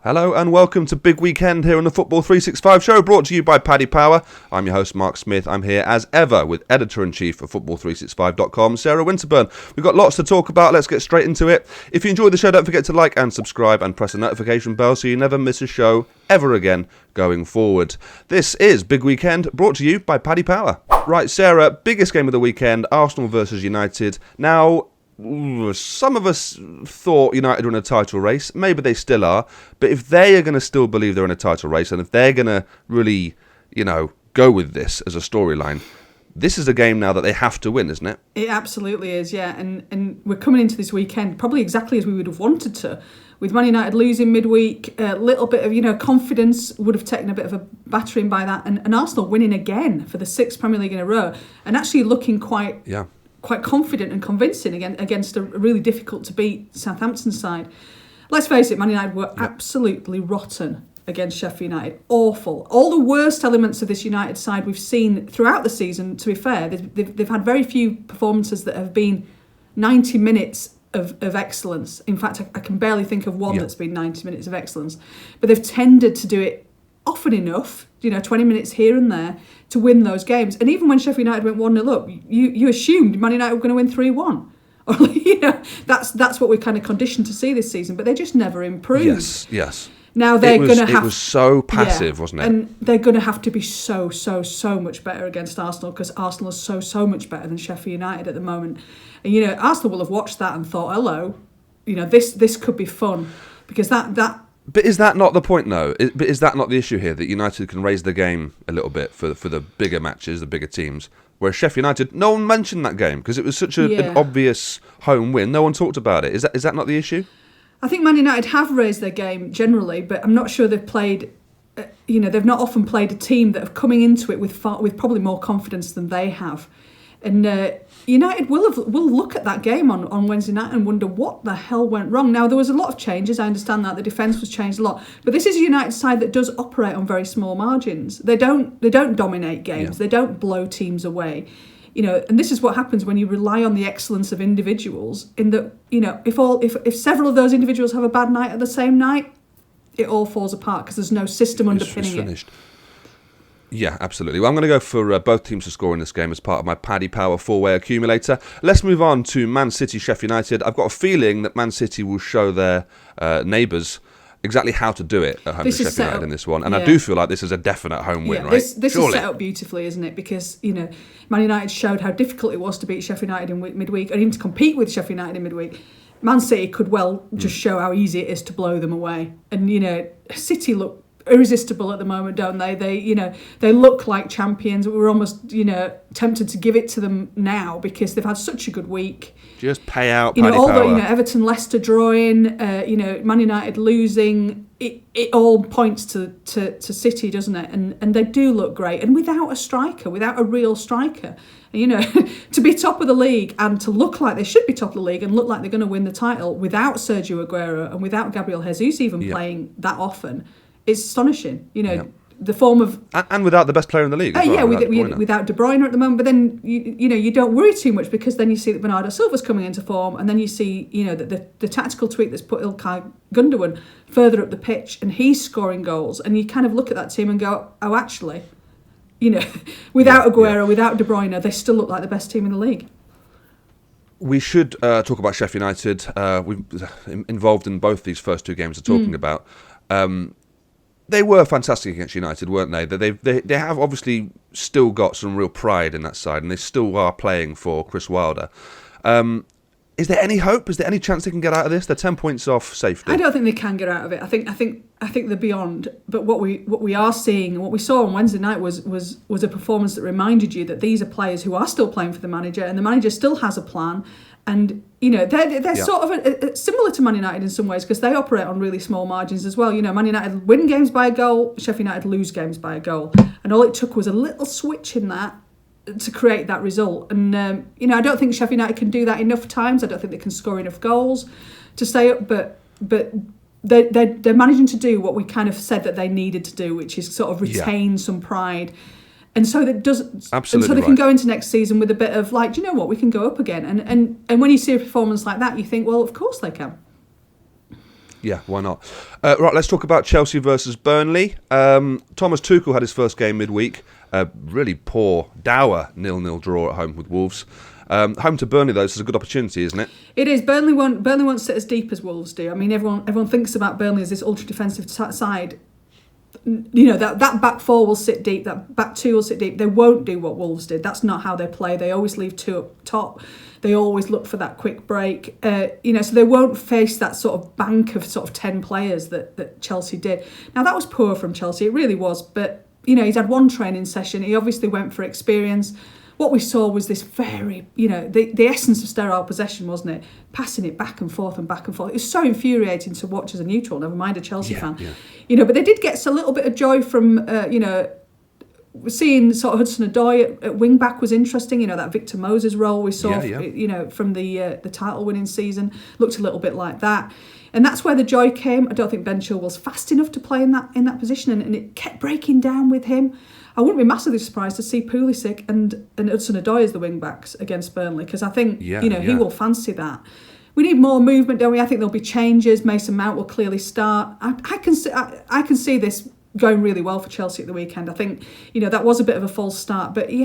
Hello and welcome to Big Weekend here on the Football365 show, brought to you by Paddy Power. I'm your host Mark Smith. I'm here as ever with Editor-in-Chief of Football365.com, Sarah Winterburn. We've got lots to talk about, let's get straight into it. If you enjoyed the show, don't forget to like and subscribe and press the notification bell so you never miss a show ever again going forward. This is Big Weekend, brought to you by Paddy Power. Right, Sarah, biggest game of the weekend, Arsenal versus United. Now, some of us thought United were in a title race. Maybe they still are. But if they are going to still believe they're in a title race, and if they're going to really, go with this as a storyline, this is a game now that they have to win, isn't it? It absolutely is, yeah. And we're coming into this weekend probably exactly as we would have wanted to. With Man United losing midweek, a little bit of, confidence would have taken a bit of a battering by that. And Arsenal winning again for the 6th Premier League in a row. And actually looking quite confident and convincing against a really difficult to beat Southampton side. Let's face it, Man United were absolutely rotten against Sheffield United. Awful. All the worst elements of this United side we've seen throughout the season, to be fair. They've had very few performances that have been 90 minutes of excellence. In fact, I can barely think of one that's been 90 minutes of excellence. But they've tended to do it often enough, 20 minutes here and there, to win those games. And even when Sheffield United went 1-0 up, you assumed Man United were going to win 3-1. Or, that's what we're kind of conditioned to see this season, but they just never improved. Yes. Now they're going to have... It was so passive, wasn't it? And they're going to have to be so much better against Arsenal, because Arsenal is so much better than Sheffield United at the moment. And, Arsenal will have watched that and thought, hello, this could be fun, because that But is that not the point, though? Is that not the issue here, that United can raise the game a little bit for the bigger matches, the bigger teams, whereas Sheffield United, no one mentioned that game because it was such an obvious home win. No one talked about it. Is that not the issue? I think Man United have raised their game generally, but I'm not sure they've played. They've not often played a team that are coming into it with probably more confidence than they have. And United will look at that game on Wednesday night and wonder what the hell went wrong. Now, there was a lot of changes. I understand that the defence was changed a lot, but this is a United side that does operate on very small margins. They don't dominate games. They don't blow teams away. And this is what happens when you rely on the excellence of individuals. In that, if several of those individuals have a bad night at the same night, it all falls apart because there's no system underpinning it. Yeah, absolutely. Well, I'm going to go for both teams to score in this game as part of my Paddy Power 4-way accumulator. Let's move on to Man City, Sheffield United. I've got a feeling that Man City will show their neighbours exactly how to do it at home to Sheffield United in this one. And I do feel like this is a definite home win, right? This is set up beautifully, isn't it? Because, Man United showed how difficult it was to beat Sheffield United in midweek, or even to compete with Sheffield United in midweek. Man City could well just show how easy it is to blow them away. And, City look irresistible at the moment, don't they? They look like champions. We're almost tempted to give it to them now because they've had such a good week. Just pay out Paddy Power. Although Everton, Leicester drawing, Man United losing, it all points to City, doesn't it? And they do look great, and without a real striker. To be top of the league and to look like they should be top of the league and look like they're going to win the title without Sergio Aguero and without Gabriel Jesus even playing that often. It's astonishing, the form of... And without the best player in the league as well, without De Bruyne at the moment. But then, you don't worry too much because then you see that Bernardo Silva's coming into form, and then you see, the tactical tweak that's put Ilkay Gundogan further up the pitch, and he's scoring goals. And you kind of look at that team and go, oh, actually, without Aguero, without De Bruyne, they still look like the best team in the league. We should talk about Sheffield United. We've involved in both these first two games we're talking about. They were fantastic against United, weren't they? They have obviously still got some real pride in that side, and they still are playing for Chris Wilder. Is there any hope? Is there any chance they can get out of this? They're 10 points off safety. I don't think they can get out of it. I think they're beyond. But what we are seeing, and what we saw on Wednesday night was a performance that reminded you that these are players who are still playing for the manager, and the manager still has a plan. And they're sort of similar to Man United in some ways because they operate on really small margins as well. Man United win games by a goal, Sheffield United lose games by a goal, and all it took was a little switch in that to create that result. And I don't think Sheffield United can do that enough times. I don't think they can score enough goals to stay up, but they're managing to do what we kind of said that they needed to do, which is sort of retain some pride. And so that does, absolutely, and so they can go into next season with a bit of like, do you know what, we can go up again. And when you see a performance like that, you think, well, of course they can. Yeah, why not? Right, let's talk about Chelsea versus Burnley. Thomas Tuchel had his first game midweek. Really poor, dour 0-0 draw at home with Wolves. Home to Burnley, though, this is a good opportunity, isn't it? It is. Burnley won't sit as deep as Wolves do. I mean, everyone thinks about Burnley as this ultra-defensive side. You know, that back four will sit deep, that back two will sit deep. They won't do what Wolves did. That's not how they play. They always leave two up top. They always look for that quick break. So they won't face that sort of bank of sort of 10 players that Chelsea did. Now, that was poor from Chelsea. It really was. But, he's had one training session. He obviously went for experience. What we saw was this very, the essence of sterile possession, wasn't it? Passing it back and forth and back and forth. It was so infuriating to watch as a neutral, never mind a Chelsea fan. Yeah. But they did get a little bit of joy from, seeing sort of Hudson-Odoi at wing-back was interesting. That Victor Moses role we saw, from the title-winning season. Looked a little bit like that. And that's where the joy came. I don't think Ben Chilwell's fast enough to play in that position, and it kept breaking down with him. I wouldn't be massively surprised to see Pulisic and Hudson-Odoi as the wing-backs against Burnley, because I think, he will fancy that. We need more movement, don't we? I think there'll be changes. Mason Mount will clearly start. I can see this going really well for Chelsea at the weekend. I think, that was a bit of a false start, but he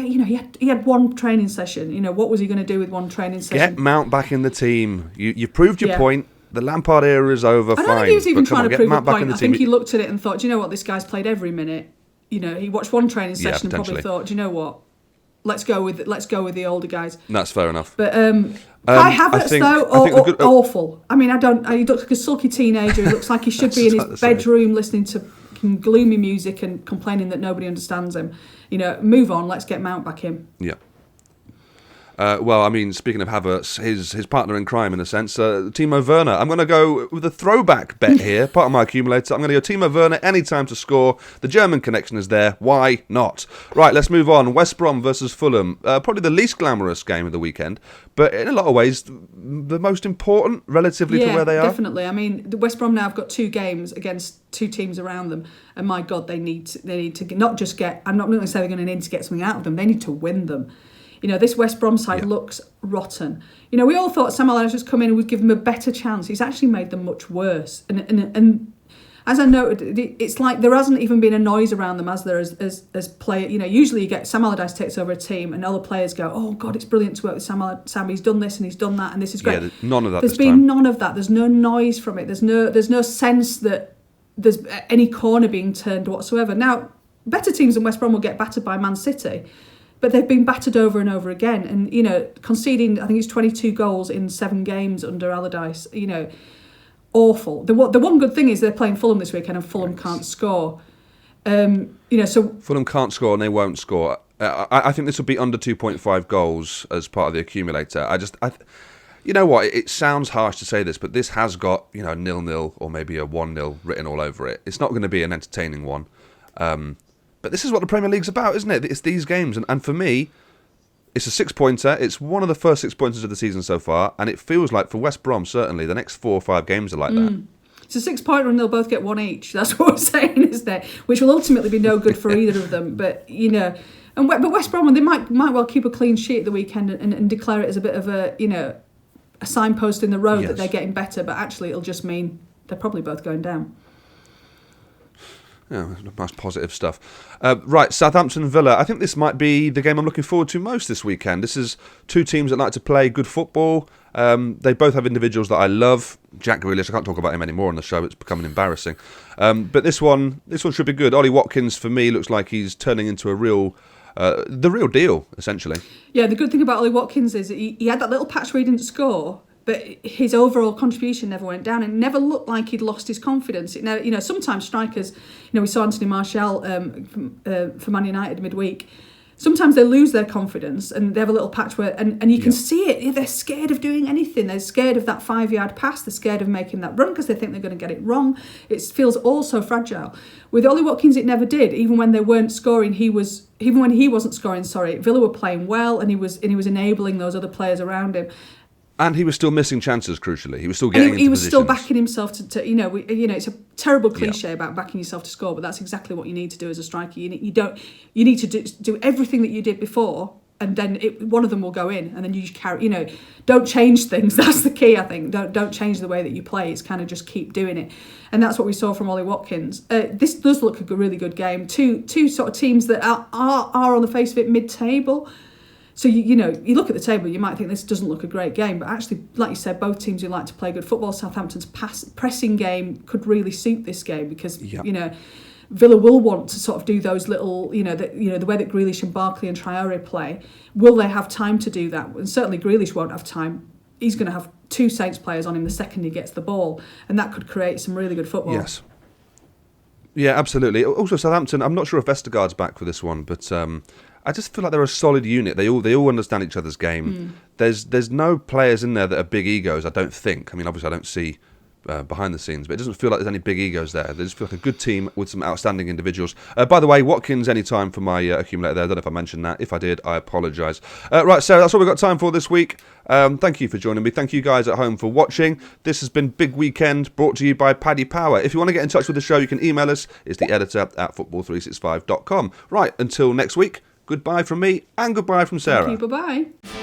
had one training session. What was he going to do with one training session? Get Mount back in the team. You proved your point. The Lampard era is over. I don't think he was even trying to prove a point. I think he looked at it and thought, do you know what, this guy's played every minute. He watched one training session and probably thought, do you know what, let's go with the older guys. That's fair enough. But Kai Havertz awful. I mean, he looks like a sulky teenager. He looks like he should be in his bedroom listening to gloomy music and complaining that nobody understands him. Move on. Let's get Mount back in. Yeah. Speaking of Havertz, his partner in crime, in a sense, Timo Werner. I'm going to go with a throwback bet here, part of my accumulator. I'm going to go Timo Werner anytime to score. The German connection is there. Why not? Right, let's move on. West Brom versus Fulham. Probably the least glamorous game of the weekend, but in a lot of ways, the most important relatively to where they are. Yeah, definitely. I mean, the West Brom now have got 2 games against 2 teams around them, and my God, they need to not just get. I'm not going to say they're going to need to get something out of them. They need to win them. This West Brom side looks rotten. We all thought Sam Allardyce was coming and would give them a better chance. He's actually made them much worse. And as I noted, it's like there hasn't even been a noise around them as there is as player. Usually you get Sam Allardyce takes over a team and all the players go, "Oh God, it's brilliant to work with Sam. He's done this and he's done that, and this is great." Yeah, none of that. There's been none of that. There's no noise from it. There's no sense that there's any corner being turned whatsoever. Now, better teams than West Brom will get battered by Man City. But they've been battered over and over again. And, conceding, I think it's 22 goals in 7 games under Allardyce, awful. The one good thing is they're playing Fulham this weekend and Fulham can't score. So Fulham can't score and they won't score. I think this will be under 2.5 goals as part of the accumulator. You know what? It sounds harsh to say this, but this has got, 0-0 or maybe a 1-0 written all over it. It's not going to be an entertaining one. But this is what the Premier League's about, isn't it? It's these games. And for me, it's a 6-pointer. It's one of the first 6-pointers of the season so far. And it feels like for West Brom, certainly, the next 4 or 5 games are like that. It's a 6-pointer and they'll both get 1 each. That's what we're saying, isn't it? Which will ultimately be no good for either of them. But, but West Brom, they might well keep a clean sheet at the weekend and declare it as a bit of a signpost in the road that they're getting better. But actually, it'll just mean they're probably both going down. Yeah, nice positive stuff. Right, Southampton Villa. I think this might be the game I'm looking forward to most this weekend. This is 2 teams that like to play good football. They both have individuals that I love. Jack Grealish, I can't talk about him anymore on the show. It's becoming embarrassing. But this one should be good. Ollie Watkins, for me, looks like he's turning into the real deal, essentially. Yeah, the good thing about Ollie Watkins is he had that little patch where he didn't score, but his overall contribution never went down and never looked like he'd lost his confidence. Sometimes strikers, we saw Anthony Martial for Man United midweek. Sometimes they lose their confidence and they have a little patch where, and you can see it. They're scared of doing anything. They're scared of that 5-yard pass. They're scared of making that run because they think they're going to get it wrong. It feels all so fragile. With Ollie Watkins, it never did. Even when they weren't scoring, even when he wasn't scoring. Villa were playing well, and he was enabling those other players around him. And he was still missing chances, crucially. He was still getting into he was positions. still backing himself to it's a terrible cliche about backing yourself to score, but that's exactly what you need to do as a striker. You need to do everything that you did before, and then one of them will go in, and then you just carry. Don't change things. That's the key, I think. Don't change the way that you play. It's kind of just keep doing it, and that's what we saw from Ollie Watkins. This does look a really good game. Two sort of teams that are on the face of it mid-table. So, you look at the table, you might think this doesn't look a great game, but actually, like you said, both teams who like to play good football. Southampton's pressing game could really suit this game because, Villa will want to sort of do those little, the way that Grealish and Barkley and Traore play. Will they have time to do that? And certainly Grealish won't have time. He's going to have 2 Saints players on him the second he gets the ball, and that could create some really good football. Yes. Yeah, absolutely. Also, Southampton, I'm not sure if Vestergaard's back for this one, but I just feel like they're a solid unit. They all understand each other's game. There's no players in there that are big egos, I don't think. I mean, obviously I don't see behind the scenes, but it doesn't feel like there's any big egos there. They just feel like a good team with some outstanding individuals. By the way, Watkins anytime for my accumulator there. I don't know if I mentioned that. If I did, I apologise. Right, Sarah, that's all we've got time for this week. Thank you for joining me. Thank you guys at home for watching. This has been Big Weekend, brought to you by Paddy Power. If you want to get in touch with the show, you can email us. It's the editor at football365.com. Right, until next week, goodbye from me and goodbye from Sarah. Thank you, bye-bye.